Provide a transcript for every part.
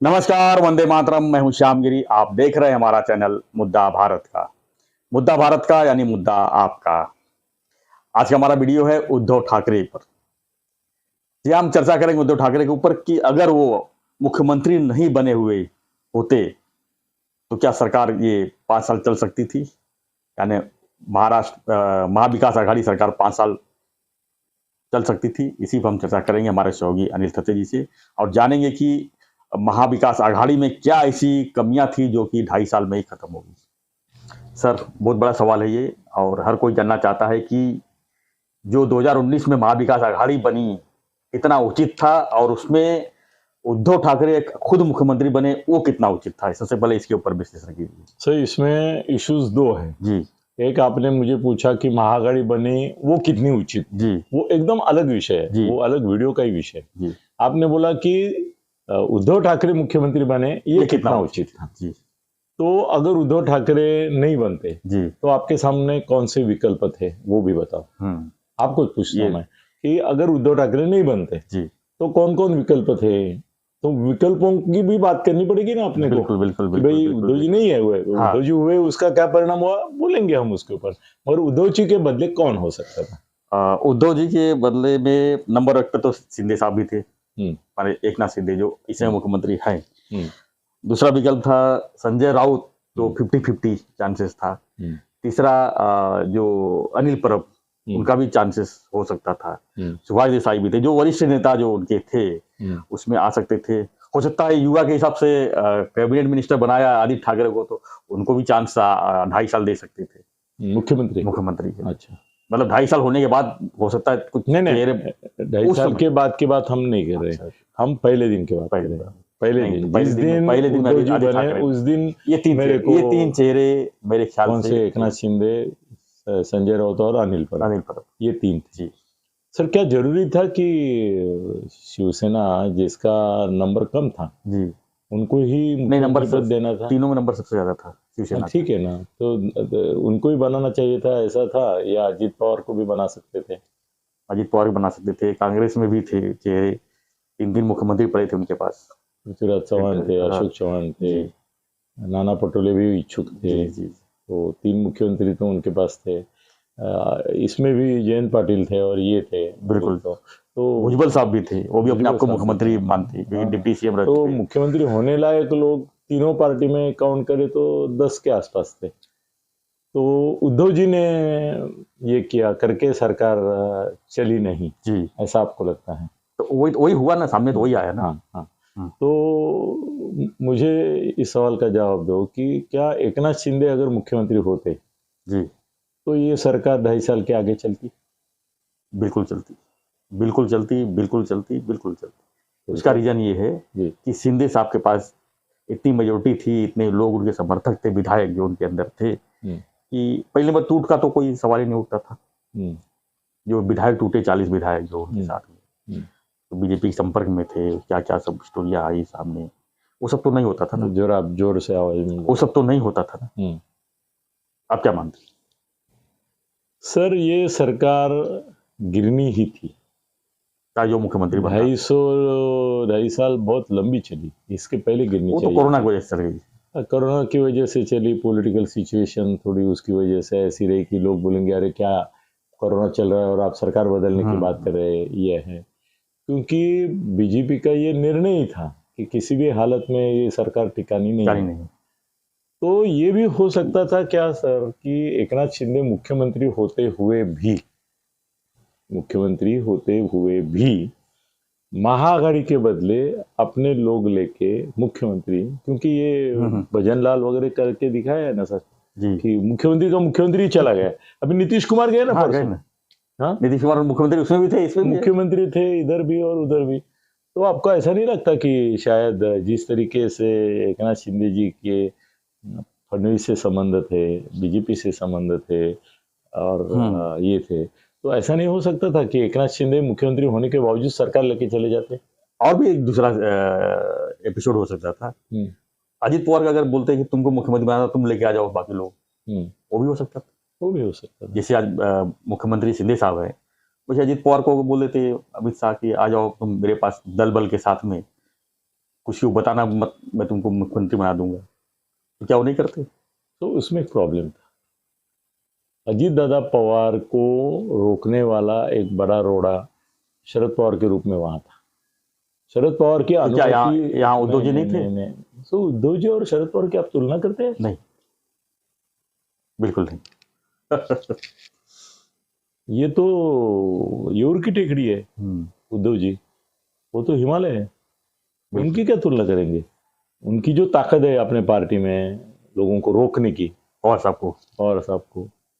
नमस्कार, वंदे मातरम। मैं हूं श्यामगिरी। आप देख रहे हैं हमारा चैनल मुद्दा भारत का। मुद्दा भारत का यानी मुद्दा आपका। आज का हमारा वीडियो है उद्धव ठाकरे पर। जी, हम चर्चा करेंगे उद्धव ठाकरे के ऊपर कि अगर वो मुख्यमंत्री नहीं बने हुए होते तो क्या सरकार ये 5 साल चल सकती थी? यानी महाराष्ट्र महाविकास आघाड़ी सरकार 5 साल चल सकती थी। इसी पर हम चर्चा करेंगे हमारे सहयोगी अनिल थत्ते जी से और जानेंगे कि महाविकास आघाड़ी में क्या ऐसी कमियां थी जो कि 2.5 साल में ही खत्म होगी। सर, बहुत बड़ा सवाल है ये और हर कोई जानना चाहता है कि जो 2019 में महाविकास आघाड़ी बनी, इतना उचित था और उसमें उद्धव ठाकरे एक खुद मुख्यमंत्री बने, वो कितना उचित था? सबसे पहले इसके ऊपर विश्लेषण कीजिए। सर, इसमें इश्यूज दो हैं। जी, एक, आपने मुझे पूछा कि महाआघाड़ी बनी वो कितनी उचित, जी, वो एकदम अलग विषय है, जी। वो अलग वीडियो का ही विषय है। जी, आपने बोला कि उद्धव ठाकरे मुख्यमंत्री बने ये कितना उचित था। जी, तो अगर उद्धव ठाकरे नहीं बनते जी, तो आपके सामने कौन से विकल्प थे वो भी बताओ। आपको पूछता हूं मैं कि अगर उद्धव ठाकरे नहीं बनते जी, तो कौन कौन विकल्प थे। तो विकल्पों की भी बात करनी पड़ेगी ना अपने को। बिल्कुल, बिल्कुल, कि भाई बिल्कुल, उद्धव जी नहीं है हुए, हाँ। उद्धव जी हुए, उसका क्या परिणाम हुआ बोलेंगे हम उसके ऊपर। और उद्धव जी के बदले कौन हो सकता था? उद्धव जी के बदले में नंबर 1 पे तो शिंदे साहब भी थे, हम्म, हमारे एकनाथ शिंदे जो इस समय मुख्यमंत्री हैं। हम्म, दूसरा विकल्प था संजय राउत, तो हम्म, 50-50 चांसेस था। हम्म, तीसरा जो अनिल परब, हम्म, उनका भी चांसेस हो सकता था। हम्म, सुभाष देसाई भी थे, जो वरिष्ठ नेता जो उनके थे, हम्म, उसमें आ सकते थे। हो सकता है युवा के हिसाब से कैबिनेट मिनिस्टर बनाया आदित्य ठाकरे को, तो उनको भी चांस 2.5 साल दे सकते थे मुख्यमंत्री। मुख्यमंत्री के लिए। अच्छा, मतलब 2.5 साल होने के बाद हो सकता है कुछ नहीं चेहरे नहीं, 2.5 साल समय। के बाद की बात हम नहीं कर रहे। अच्छा, हम पहले दिन की बात कर पहले रहे दिन। हैं। पहले नहीं, दिन, पहले जिस दिन में दिन पहले दिन में उद्धव जी आदित्य बने ठाकरे उस दिन ये मेरे को 3 चेहरे मेरे ख्याल कौन से से, एकनाथ शिंदे, संजय राउत और अनिल परब, ये तीन थे। जी। सर, क्या जरूरी था कि शिवसेना जिसका नंबर कम था जी, उनको ही नहीं, नंबर मुख्यमंत्री पद देना था? तीनों में नंबर सबसे ज्यादा था शिवसेना का। ठीक है ना, तो उनको ही बनाना चाहिए था, ऐसा था, या अजीत पवार को भी बना सकते थे? अजीत पवार भी बना सकते थे, कांग्रेस में भी थे चेहरे, 3 मुख्यमंत्री पड़े थे उनके पास। पृथ्वीराज चौहान थे, अशोक चौहान थे, जी, नाना पटोले भी इच्छुक थे। जी, जी, तो 3 मुख्यमंत्री तो उनके पास थे। इसमें भी जयंत पाटिल थे और ये थे। बिल्कुल। तो भुजबल साहब भी थे, वो भी अपने भुजबल आप को साहब भी मुख्यमंत्री थे। मानते, क्योंकि हाँ, डिप्टी सीएम रह तो चुके। मुख्यमंत्री होने लायक लोग तीनों पार्टी में काउंट करे तो 10 के आसपास थे। तो उद्धव जी ने ये किया करके सरकार चली नहीं, जी, ऐसा आपको लगता है? तो वही वही हुआ ना, सामने तो वही आया ना। हाँ, हाँ। हम्म, तो मुझे इस सवाल का जवाब दो कि क्या एकनाथ शिंदे अगर मुख्यमंत्री होते जी, तो ये सरकार 2.5 साल के आगे चलती? बिल्कुल चलती, बिल्कुल चलती, बिल्कुल चलती, बिल्कुल चलती। उसका बिल्कुल। रीजन ये है जी। कि शिंदे साहब के पास इतनी मेजोरिटी थी, इतने लोग उनके समर्थक थे, विधायक जो उनके अंदर थे, हम्म, कि पहले नंबर टूट का तो कोई सवाल ही नहीं उठता था। हम्म, जो विधायक टूटे, 40 विधायक जो उनके साथ में, हम्म। तो बीजेपी के संपर्क में थे, क्या क्या सब स्टोरियां आई सामने, वो सब तो नहीं होता था ना। जोर से आवाज में वो सब तो नहीं होता था ना। हम्म। आप क्या मानते हैं? सर, ये सरकार गिरनी ही थी। चाहे जो मुख्यमंत्री बनता, 2.5 साल बहुत लंबी चली, इसके पहले गिरनी वो तो चाहिए कोरोना की थी। वजह से चल गई। कोरोना की वजह से चली, पॉलिटिकल सिचुएशन थोड़ी उसकी वजह से ऐसी रही कि लोग बोलेंगे अरे क्या कोरोना चल रहा है और आप सरकार बदलने की बात कर रहे हैं, ये है। क्योंकि बीजेपी का ये निर्णय ही था कि किसी भी हालत में ये सरकार टिकानी नहीं जानी है। नहीं। तो ये भी हो सकता था क्या सर कि एकनाथ शिंदे मुख्यमंत्री होते हुए भी महाआघाड़ी के बदले अपने लोग लेके मुख्यमंत्री, क्योंकि ये भजन लाल वगैरह करके दिखाया है ना सर जी, कि मुख्यमंत्री का मुख्यमंत्री ही चला गया। अभी नीतीश कुमार गए ना हाँ, गए परसों। ना। हाँ, नीतीश कुमार मुख्यमंत्री उसमें भी थे, इसमें भी है। मुख्यमंत्री थे इधर भी और उधर भी। तो आपको ऐसा नहीं लगता कि शायद जिस तरीके से एकनाथ शिंदे जी के फडणवीस से संबंध थे, बीजेपी से संबंध थे और ये थे, तो ऐसा नहीं हो सकता था कि एकनाथ शिंदे मुख्यमंत्री होने के बावजूद सरकार लेके चले जाते? और भी एक दूसरा एपिसोड हो सकता था। अजीत पवार का अगर बोलते कि तुमको मुख्यमंत्री बनाना, तुम लेके आ जाओ बाकी लोग, वो भी हो सकता था। वो भी हो सकता था। जैसे आज मुख्यमंत्री शिंदे साहब है, वैसे अजीत पवार को बोल देते अमित शाह की आ जाओ तुम मेरे पास दल बल के साथ में, कुछ यूँ बताना मत, मैं तुमको मुख्यमंत्री बना दूंगा, तो क्या वो नहीं करते? तो उसमें एक प्रॉब्लम था। अजीत दादा पवार को रोकने वाला एक बड़ा रोड़ा शरद पवार के रूप में वहां था। शरद पवार की तो क्या अनुमति यहाँ उद्धव जी नहीं थे? नहीं। तो उद्धव जी और शरद पवार की आप तुलना करते हैं? नहीं, बिल्कुल नहीं। ये तो योर की टेकड़ी है उद्धव जी, वो तो हिमालय है। उनकी क्या तुलना करेंगे? उनकी जो ताकत है अपने पार्टी में लोगों को रोकने की, और सबको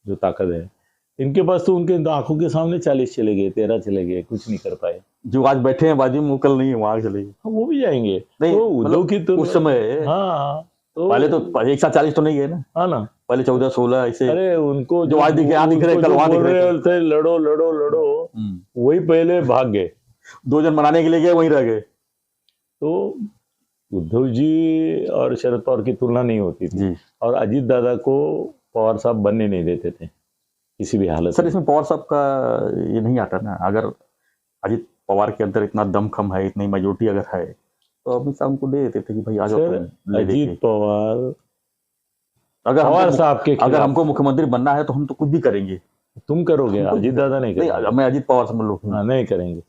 जो ताकत है, इनके पास तो उनके आंखों के सामने 40 चले गए, 13 चले गए, कुछ नहीं कर पाए। जो आज बैठे हैं बाजू में, वो कल नहीं है, वहां चले गए। वो भी जाएंगे। नहीं, तो उद्धव की तो उस समय हाँ, तो पहले तो एक साथ 40 तो नहीं गए ना, हाँ ना, पहले 14-16 ऐसे। अरे उनको जो आज दिख रहे कल वहां दिख रहे थे लड़ो लड़ो लड़ो, वही पहले भाग गए। 2 जन मनाने के लिए गए, वहीं रह गए। तो उद्धव जी और शरद पवार की तुलना नहीं होती थी। और अजीत दादा को पवार साहब बनने नहीं देते थे किसी भी हालत सर, इसमें पवार साहब का ये नहीं आता ना, अगर अजीत पवार के अंदर इतना दमखम है, इतनी मेजोरिटी अगर है, तो अमित शाह को दे देते थे कि भाई आ जाओ। अजीत पवार अगर हमको मुख्यमंत्री बनना है तो हम तो कुछ भी करेंगे। तुम करोगे, अजीत दादा नहीं करेंगे। मैं अजीत पवार समझ लो, नहीं करेंगे।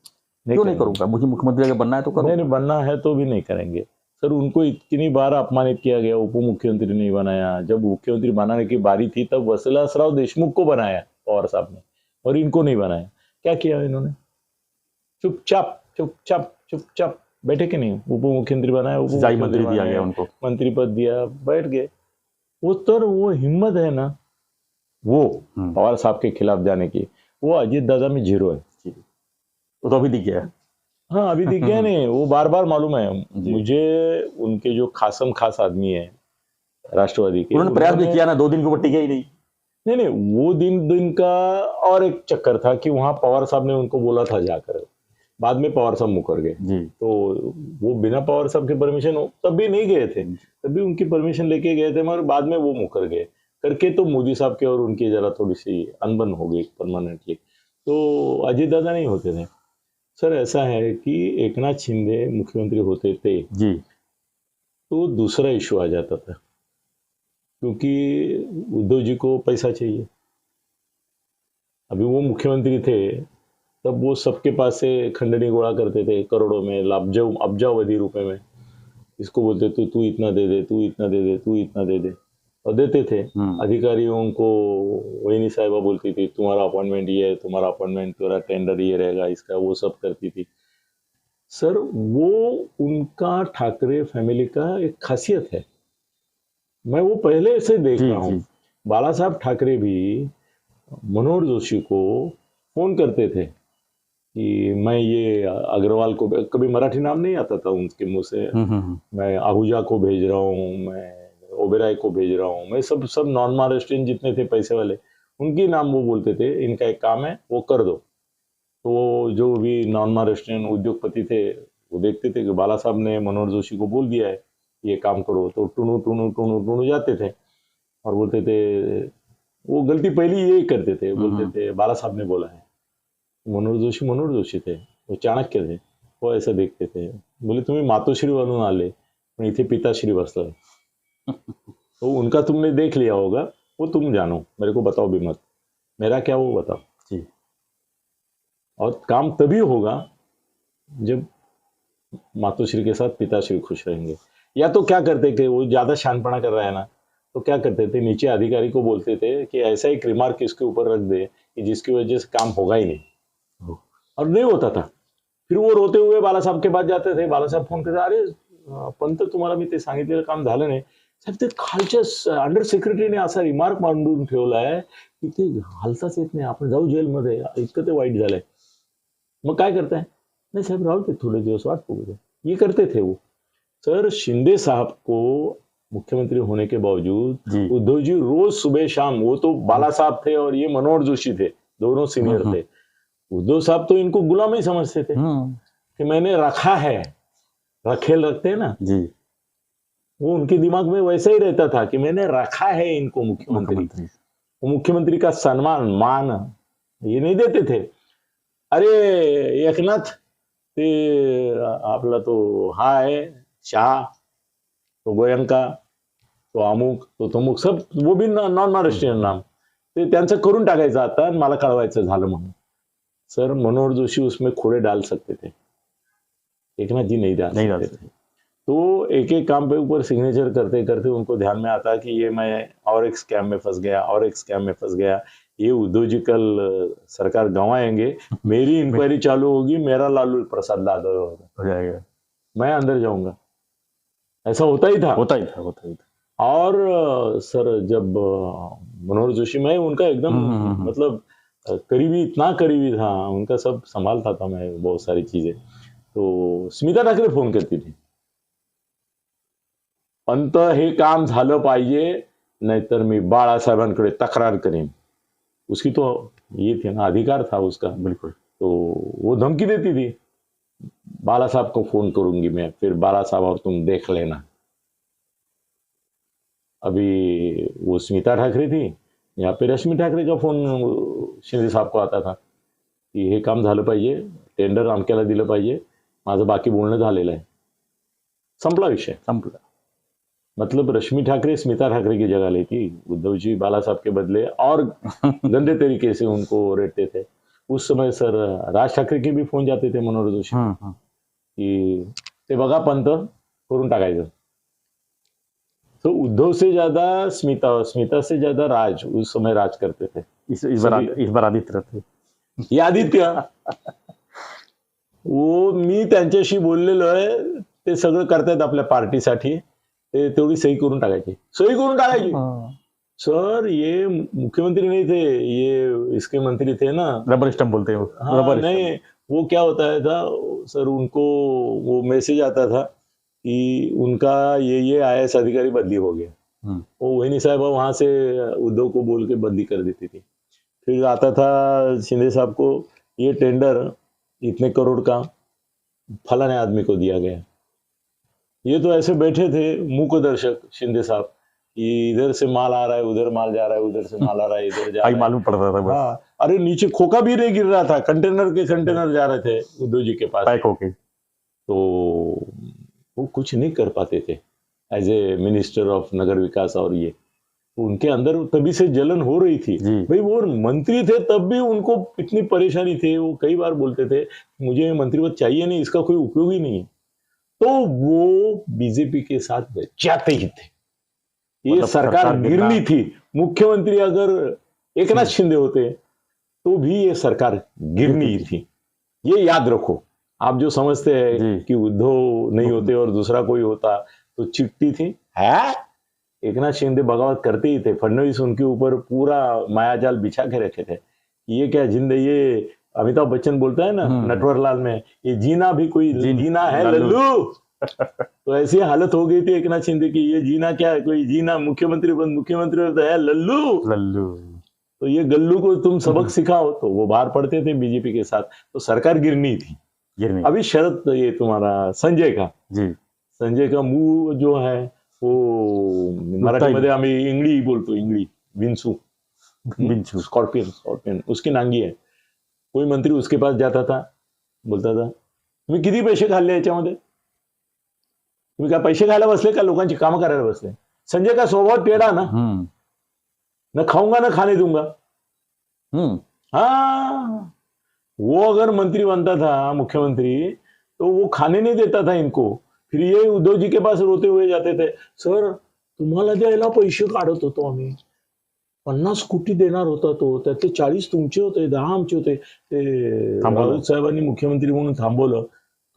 क्यों नहीं करूंगा? मुझे मुख्यमंत्री अगर बनना है तो करूंगा। नहीं बनना है तो भी नहीं करेंगे। सर, उनको इतनी बार अपमानित किया गया, उप मुख्यमंत्री नहीं बनाया। जब मुख्यमंत्री बनाने की बारी थी तब वसुलासराव देशमुख को बनाया पवार साहब ने, और इनको नहीं बनाया। क्या किया इन्होंने? चुपचाप बैठे कि नहीं, उप मुख्यमंत्री बनाया, मंत्री दिया गया उनको, मंत्री पद दिया, बैठ गए। वो हिम्मत है ना वो पवार साहब के खिलाफ जाने की, वो अजीत दादा में 0 है। वो तो अभी दिख गया है। हाँ, अभी दिख गया नहीं, वो बार बार मालूम है मुझे। उनके जो खास आदमी है राष्ट्रवादी के, उन्होंने प्रयास भी किया ना, 2 दिन के ऊपर टिके ही नहीं। वो दिन का और एक चक्कर था कि वहां पवार साहब ने उनको बोला था जाकर, बाद में पवार साहब मुकर गए। तो वो बिना पवार साहब के परमिशन तब भी नहीं गए थे, तब भी उनकी परमिशन लेके गए थे, मगर बाद में वो मुकर गए करके। तो मोदी साहब के और उनकी जरा थोड़ी सी अनबन हो गई परमानेंटली। तो अजीत दादा नहीं होते थे। सर, ऐसा है कि एकनाथ शिंदे मुख्यमंत्री होते थे जी, तो दूसरा इशू आ जाता था, क्योंकि उद्धव जी को पैसा चाहिए। अभी वो मुख्यमंत्री थे तब वो सबके पास से खंडनी गोला करते थे करोड़ों में, अब्जावधि रुपए में। इसको बोलते तू इतना दे दे, तू इतना दे दे, तू इतना दे दे, और देते थे। अधिकारियों को वहीनी साहिबा बोलती थी तुम्हारा अपॉइंटमेंट ये है, तुम्हारा अपॉइंटमेंट, तुम्हारा टेंडर ये रहेगा, इसका वो सब करती थी। सर, वो उनका ठाकरे फैमिली का एक खासियत है। मैं वो पहले से देख रहा हूँ। बाला साहब ठाकरे भी मनोहर जोशी को फोन करते थे कि मैं ये अग्रवाल को, कभी मराठी नाम नहीं आता था उनके मुंह से, मैं आहूजा को भेज रहा हूँ, मैं ओबेराय को भेज रहा हूँ, मैं सब नॉन महाराष्ट्रियन जितने थे पैसे वाले, उनकी नाम वो बोलते थे, इनका एक काम है वो कर दो। तो वो जो भी नॉन महाराष्ट्रियन उद्योगपति थे वो देखते थे कि बाला साहब ने मनोहर जोशी को बोल दिया है ये काम करो, तो टुनु जाते थे और बोलते थे, वो गलती पहली यही करते थे, बोलते थे बाला साहब ने बोला है। मनोहर जोशी थे, वो चाणक्य थे, वो ऐसा देखते थे, बोले तुम्हें मातोश्री बनून आले पण इथे पिताश्री बसलाय। तो उनका तुमने देख लिया होगा, वो तुम जानो, मेरे को बताओ भी मत, मेरा क्या वो बताओ जी। और काम तभी होगा जब मातोश्री के साथ पिताश्री खुश रहेंगे। या तो क्या करते थे, वो ज्यादा शानपना कर रहा है ना, तो क्या करते थे, नीचे अधिकारी को बोलते थे कि ऐसा एक रिमार्क इसके ऊपर रख दे कि जिसकी वजह से काम होगा ही नहीं, और नहीं होता था। फिर वो रोते हुए बाला साहब के पास जाते थे, बाला साहब फोन करते, अरे पंत तुम्हाला मी ते सांगितलेलं काम झालं नाही साहेब, ते खालच्या अंडर सेक्रेटरीने असा रिमार्क मांडून ठेवलाय की ते हालताच येत नाही, आपण जाऊ जेलमध्ये, इतकं ते वाईट झालंय। मग काय करताय? नहीं साहब राहू दे, थोड़े दिवस वाट बघू दे, ये करते थे वो। सर, शिंदे साहब को मुख्यमंत्री होने के बावजूद उद्धव जी रोज सुबह शाम, वो तो बाला साहब थे और ये मनोहर जोशी थे, दोनों सीनियर थे। उद्धव साहब तो इनको गुलाम ही समझते थे कि मैंने रखा है, रखेल रखते हैं ना जी, वो उनके दिमाग में वैसा ही रहता था कि मैंने रखा है इनको मुख्यमंत्री। मुख्यमंत्री का सम्मान मान ये नहीं देते थे। अरे एकनाथ, ते आपला तो हा आहे शाह, तो गोयंका, तो अमुक, तो तमुक, सब वो भी नॉन महाराष्ट्रीयन नाम, ते त्यांचं करून टाकायचं आता आणि मला कळवायचं झालं म्हणून. सर मनोहर जोशी उसमें खोड़े डाल सकते थे, एकनाथ जी नहीं डाल नहीं डाल सकते थे. तो एक एक काम पे ऊपर सिग्नेचर करते करते उनको ध्यान में आता कि ये मैं और एक स्कैम में फंस गया, और एक स्कैम में फंस गया, ये उद्धव जी कल सरकार गंवाएंगे, मेरी इंक्वायरी चालू होगी, मेरा लालू प्रसाद यादव हो जाएगा. मैं अंदर जाऊंगा. ऐसा होता ही था. होता ही था, होता ही था. और सर जब मनोहर जोशी, मैं उनका एकदम मतलब करीबी, इतना करीबी था उनका, सब संभालता था मैं बहुत सारी चीजें. तो स्मिता ठाकरे फोन करती थी, पंत हे काम झालं पाहिजे, नाहीतर मी बाळासाहेबांकडे तक्रार करेन. उसकी तो ये थी ना, अधिकार था उसका. बिल्कुल. तो वो धमकी देती थी, बाला साहब को फोन करूंगी मैं, फिर बाला साहब और तुम देख लेना. अभी वो स्मिता ठाकरे थी, यहाँ पे रश्मी ठाकरे का फोन शिंदे साहब को आता था की हे काम झालं पाहिजे, टेंडर अमक्याला दिलं पाहिजे, माझं बाकी बोलणं झालेलं आहे. संपला विषय. संपला. मतलब रश्मि ठाकरे स्मिता ठाकरे की जगह लेती, उद्धव जी बाला साहब के बदले और गंदे तरीके से उनको रेटते थे. उस समय सर राज ठाकरे के भी फोन जाते थे मनोहर जोशी की ते बघा पंत करून टाकायचं. तो उद्धव से ज्यादा स्मिता, स्मिता से ज्यादा राज उस समय राज करते थे. इस बार आदित्य थे. हे आदित्य, वो मी त्यांच्याशी बोललेलो आहे, ते सगळं करतायत आपल्या पार्टीसाठी, ते तेवढी सही करून टाकायची, सही करून टाकायची. सर ये मुख्यमंत्री नहीं थे, ये इसके मंत्री थे ना, रबर स्टंप बोलते हैं वो. हाँ, रबर नहीं, वो क्या होता है था सर, उनको वो मैसेज आता था कि उनका ये IAS अधिकारी बदली हो गया. वो वहीनी साहब वहां से उद्धव को बोल के बदली कर देती थी. फिर आता था शिंदे साहब को, ये टेंडर इतने करोड़ का फलाने आदमी को दिया गया. ये तो ऐसे बैठे थे मूकदर्शक शिंदे साहब कि इधर से माल आ रहा है, उधर माल जा रहा है, उधर से माल आ रहा है, इधर जा रहा है. मालूम पड़ता था. हाँ, अरे नीचे खोखा भी नहीं गिर रहा था, कंटेनर के कंटेनर जा रहे थे उद्धव जी के पास, पैक होके. तो वो कुछ नहीं कर पाते थे एज ए मिनिस्टर ऑफ नगर विकास. और ये उनके अंदर तभी से जलन हो रही थी भाई. वो मंत्री थे तब भी उनको इतनी परेशानी थी, वो कई बार बोलते थे मुझे मंत्री पद चाहिए नहीं, इसका कोई उपयोग ही नहीं है. तो वो बीजेपी के साथ जाते ही थे. ये मतलब सरकार गिरनी थी. मुख्यमंत्री अगर एकनाथ शिंदे होते तो भी ये सरकार गिरनी ही थी. ये याद रखो. आप जो समझते हैं कि उद्धव नहीं होते और दूसरा कोई होता तो चिट्ठी थी, है एकनाथ शिंदे बगावत करते ही थे. फडणवीस उनके ऊपर पूरा मायाजाल बिछा के रखे थे. ये क्या जिंदे, ये अमिताभ बच्चन बोलता है ना नटवरलाल में, ये जीना भी कोई जीना है लल्लू. तो ऐसी हालत हो गई थी एकनाथ शिंदे की, ये जीना क्या है, कोई जीना, मुख्यमंत्री तो है लल्लू. तो ये गल्लू को तुम सबक सिखाओ. तो वो बाहर पड़ते थे बीजेपी के साथ. तो सरकार गिरनी थी. अभी शरद ये तुम्हारा संजय का मुंह जो है वो मराठीमध्ये आम्ही इंगळी बोलतो, इंगळी, विंचू, स्कॉर्पियन, उसकी नांगी है. कोई मंत्री उसके पास जाता था, बोलता था तुम्ही किती पैसे खाल्ले याच्यामध्ये, तुम्ही काय पैसे खायला बसले का लोकांची कामं करायला बसले. संजय का स्वभाव टेढ़ा ना, न खाऊंगा न खाने दूंगा. हाँ, वो अगर मंत्री बनता था मुख्यमंत्री तो वो खाने नहीं देता था इनको. फिर ये उद्धव जी के पास रोते हुए जाते थे, सर तुम्हाला द्यायला पैसे काढत होतो आम्ही, 50 कोटी देणार होता तो, त्यातले 40 तुमचे होते, 10 आमचे होते. ते राऊत साहेबांनी मुख्यमंत्री म्हणून थांबवलं,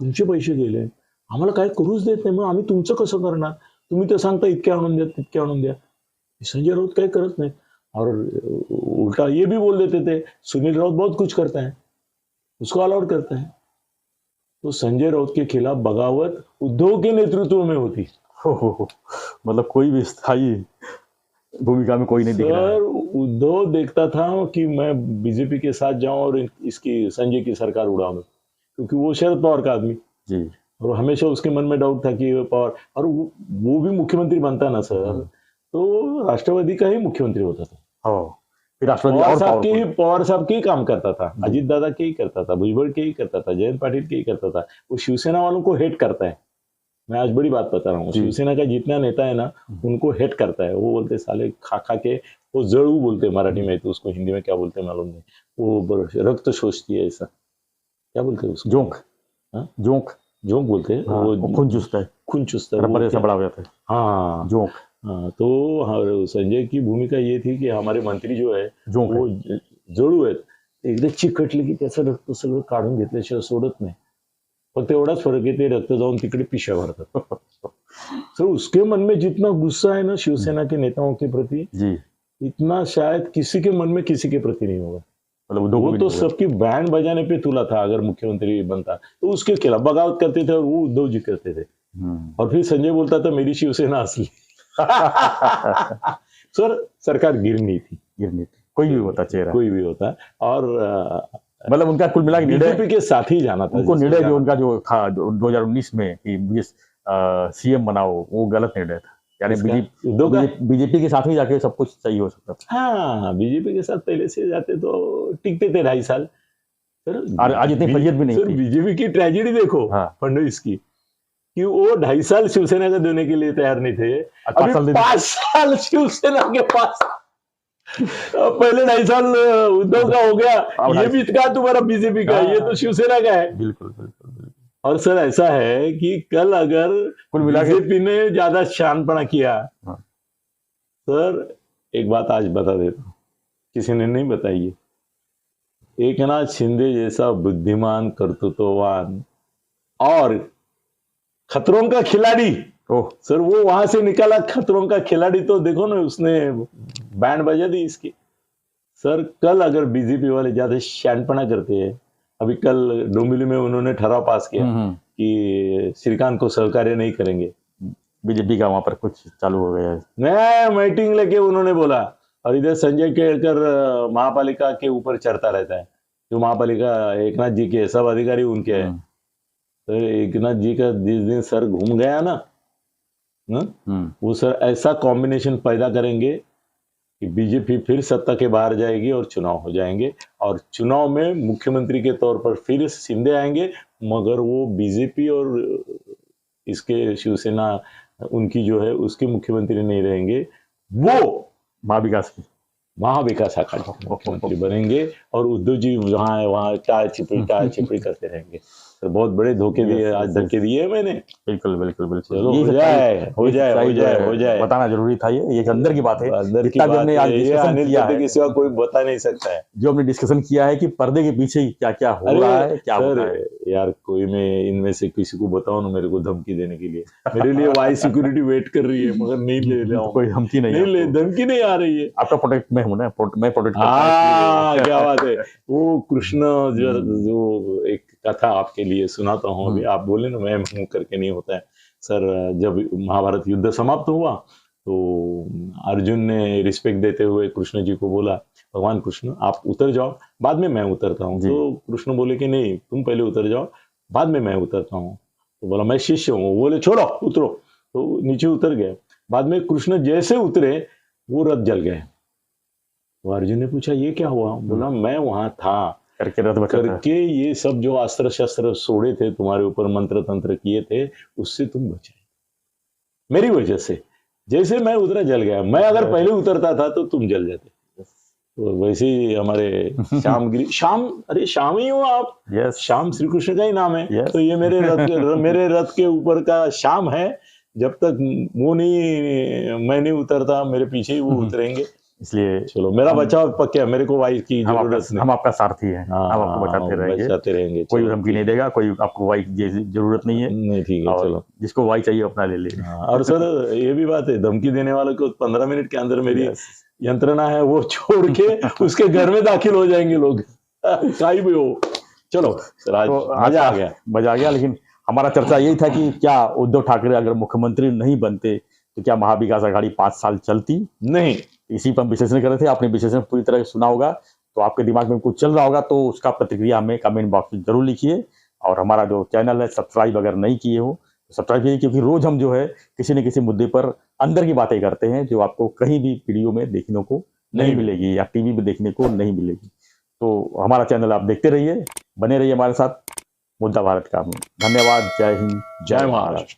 तुमचे पैसे गेले, आम्हाला काय करूच देत नाही, मग आम्ही तुमचं कसं करणार, तुम्ही तर सांगता इतके आणून द्या तितके आणून द्या. संजय राउत काय करत नाही. और उल्टा ये भी बोल देते थे सुनील राउत बहुत कुछ करता है, उसको अलाउड करता है. तो संजय राउत के खिलाफ बगावत उद्धव के नेतृत्व में होती. हो. मतलब कोई भी स्थायी भूमिका में कोई नहीं दिख रहा है. उद्धव देखता था कि मैं बीजेपी के साथ जाऊं और इसकी संजय की सरकार उड़ाऊं, क्योंकि वो शरद पवार का आदमी जी. और हमेशा उसके मन में डाउट था कि पवार, और वो भी मुख्यमंत्री बनता ना सर तो राष्ट्रवादी का ही मुख्यमंत्री होता था. फिर राष्ट्रवादी पवार साहब के ही काम करता था, अजित दादा के ही करता था, भुजबल के ही करता था, जयंत पाटिल के ही करता था. वो शिवसेना वालों को हेट करता है. मैं आज बड़ी बात बता रहा हूँ, जी। शिवसेना का जितना नेता है ना उनको हेट करता है, वो बोलते साले खा खा के, वो जड़ू बोलते हैं मराठी में, तो उसको हिंदी में क्या बोलते हैं मालूम नहीं, वो रक्त शोषती है, ऐसा क्या बोलते हैं उसको, जोंक, हाँ? जोंक, जोंक बोलते हैं, हाँ, वो खून चूसता है, खून चूसता है, रबर वो जैसा क्या- बड़ा हो जाता है, हाँ जोंक, हाँ, तो संजय की भूमिका ये थी की हमारे मंत्री जो आहे जोंक वो आहे. जळू आहेत, एकदा चिकटले की त्याचं रक्त सगळं काढून घेतल्याशिवाय सोडत नाही, फक्त एवढाच फरक आहे ते रक्त जाऊन तिकडे पिशव्या भरतात. तो उसके मन में जितना गुस्सा है ना शिवसेना के नेताओं के प्रति, जी, इतना शायद किसी के मन में किसी के प्रति नहीं होगा. मतलब उद्धव को वो भी तो नहीं होगा. सबकी बैंड बजाने पे तुला था, अगर मुख्यमंत्री बनता तो उसके खिलाफ बगावत करते थे और वो उद्धव जी करते थे, और फिर संजय बोलता था मेरी शिवसेना असली. सर सरकार गिरनी थी, गिरनी थी, कोई भी होता चेहरा, कोई भी होता, और मतलब उनका कुल मिला के निर्णय, बीजेपी के साथ ही जाना था, उनको जिसको निर्णय जो जाना उनका जो था 2019 में कि सीएम बनाओ, वो गलत निर्णय था. यानी इसका उद्धव का, बीजेपी के साथ ही जाके सब कुछ सही हो सकता था. हाँ बीजेपी के साथ पहले से जाते तो टिकते थे 2.5 साल. सर और आज इतनी फैसियत भी नहीं सर थी. बीजेपी की ट्रेजेडी देखो, हाँ. फडणवीस की, कि वो 2.5 साल शिवसेना को देने के लिए तैयार नहीं थे, आज 5 साल अभी दे दिए. 5 साल शिवसेना के पास. अब पहले 2.5 साल उद्धव का हो गया, अब ये 2.5 भी कहा तुम्हारा बीजेपी का, ये तो शिवसेना का है. बिल्कुल बिल्कुल बिल्कुल. और सर ऐसा है कि कल अगर कुल मिला के बीजेपी ने ज्यादा शानपना किया, हाँ. सर एक बात आज बता देता हूं, किसी ने नहीं बताई है, एकनाथ शिंदे जैसा बुद्धिमान, कर्तृत्ववान और खतरों का खिलाड़ी, ओह, सर वो वहां से निकाला खतरों का खिलाड़ी, तो देखो ना उसने बैंड बजा दी इसकी. सर कल अगर बीजेपी वाले ज्यादा शैनपना करते हैं, अभी कल डोंबिवली में उन्होंने ठराव पास किया कि श्रीकांत को सहकार्य नहीं करेंगे, बीजेपी का वहां पर कुछ चालू हो गया है. नया मीटिंग लेके उन्होंने बोला, और इधर संजय केळकर महापालिका के ऊपर चढ़ता रहता है, जो महापालिका एकनाथ जी के सब अधिकारी उनके हैं. तो एकनाथ जी का जिस दिन सर घूम गया ना, वो सर ऐसा कॉम्बिनेशन पैदा करेंगे कि बीजेपी फिर सत्ता के बाहर जाएगी और चुनाव हो जाएंगे, और चुनाव में मुख्यमंत्री के तौर पर फिर शिंदे आएंगे, मगर वो बीजेपी और इसके शिवसेना उनकी जो है उसके मुख्यमंत्री नहीं रहेंगे, वो महाविकास आघाड़ी मुख्यमंत्री बनेंगे, और उद्धव जी वहां टाल छिपड़ी करते रहेंगे. तो बहुत बड़े धोखे दिए, आज धक्के दिए मैंने. बिल्कुल बिल्कुल बिल्कुल. चलो ये हो जाए बताना जरूरी था. ये अंदर की बात है, अंदर की जितना भी बात हमने आज है, ये डिस्कशन अनिल किया पटेल है, के सिवा कोई बता नहीं सकता है. जो हमने डिस्कशन किया है कि पर्दे के पीछे क्या क्या हो रहा है, क्या हो रहा है. यार कोई मैं इनमें से किसी को बताऊं ना मेरे को धमकी देने के लिए, मेरे लिए वाई सिक्योरिटी वेट कर रही है, मगर नहीं ले रहा हूं. कोई धमकी नहीं है ले आपको. धमकी नहीं आ रही है. आपका प्रोटेक्ट मैं हूं ना, मैं प्रोटेक्ट हाँ क्या बात है. वो कृष्ण जो एक कथा आपके लिए सुनाता हूँ अभी. आप बोले ना मैं हूं करके नहीं होता है. सर जब महाभारत युद्ध समाप्त हुआ तो अर्जुन ने रिस्पेक्ट देते हुए कृष्ण जी को बोला, भगवान कृष्ण आप उतर जाओ, बाद में मैं उतरता हूँ. तो कृष्ण बोले कि नहीं तुम पहले उतर जाओ, बाद में मैं उतरता हूँ. तो बोला मैं शिष्य हूँ. बोले छोड़ो उतरो. तो नीचे उतर गए. बाद में कृष्ण जैसे उतरे वो रथ जल गए. तो अर्जुन ने पूछा ये क्या हुआ. बोला मैं वहां था करके ये सब जो अस्त्र शस्त्र सोड़े थे तुम्हारे ऊपर, मंत्र तंत्र किए थे, उससे तुम बचे मेरी वजह से. जैसे मैं उतरा जल गया. मैं अगर पहले उतरता था तो तुम जल जाते. तो वैसे ही हमारे श्याम, अरे श्याम ही हो आप. श्याम श्री कृष्ण का ही नाम है. तो ये मेरे रथ के ऊपर का श्याम है. जब तक वो नहीं मैं नहीं उतरता, मेरे पीछे ही वो उतरेंगे. इसलिए चलो मेरा बचाव पक्का, मेरे को वाई की जरूरत नहीं. हम आपका सारथी हैं. हम आपको बचाते रहेंगे. कोई धमकी नहीं देगा, कोई आपको वाई की जरूरत नहीं है. नहीं ठीक है, चलो जिसको वाई चाहिए अपना ले ले. और सर ये भी बात है, धमकी देने वालों को 15 मिनट के अंदर मेरी यंत्रणा है वो छोड़ के उसके घर में दाखिल हो जाएंगे लोग, कहीं भी हो. चलो सर आज मजा आ गया. लेकिन हमारा चर्चा यही था कि क्या उद्धव ठाकरे अगर मुख्यमंत्री नहीं बनते तो क्या महाविकास आघाड़ी 5 साल चलती. नहीं, इसी पर विश्लेषण कर रहे थे. आपने विश्लेषण पूरी तरह सुना होगा तो आपके दिमाग में कुछ चल रहा होगा, तो उसका प्रतिक्रिया हमें कमेंट बॉक्स में जरूर लिखिए. और हमारा जो चैनल है सब्सक्राइब अगर नहीं किए हो तो सब्सक्राइब कीजिए, क्योंकि रोज हम जो है किसी न किसी मुद्दे पर अंदर की बातें करते हैं जो आपको कहीं भी वीडियो में देखने को नहीं मिलेगी या टीवी में देखने को नहीं मिलेगी. तो हमारा चैनल आप देखते रहिए, बने रहिए हमारे साथ. मुद्दा भारत का. धन्यवाद. जय हिंद, जय महाराष्ट्र.